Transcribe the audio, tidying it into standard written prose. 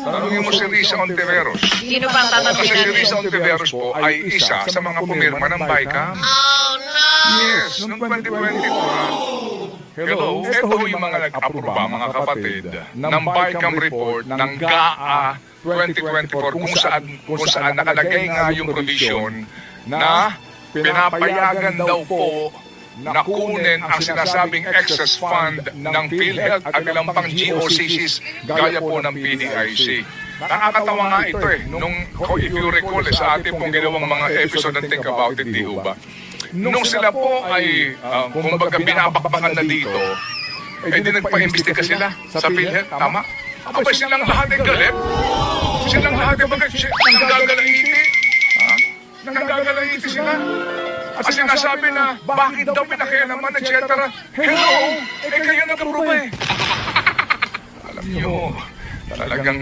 Tanungin mo si Risa Ontiveros. Sino ba ang tatanungin Kasi si natin? Risa Ontiveros po ay isa sa mga pumirma ng BICAM. Yes, noong 2024. Hello, ito yung mga nag-aproba, mga kapatid, ng BICAM report ng GAA 2024 kung saan nakalagay nga yung provision na pinapayagan daw po na kunin ang sinasabing excess fund ng PhilHealth at ilang pang GOCCs gaya po ng PDIC. Nakakatawa nga ito nung, if you recall, sa ating pong ginawang mga episode ng Think About It, di ba? Nung sila po ay, kumbaga, binabakbakan na dito, eh di nagpa-imbestiga sila sa PhilHealth, tama? Aba, silang lahat ay galit. Silang lahat ay nanggagalaiti. Nanggagalaiti sila. At sinasabi na, bakit daw pinakialaman, etc. Hello! Eh kayo nag-approve eh. Alam niyo, talagang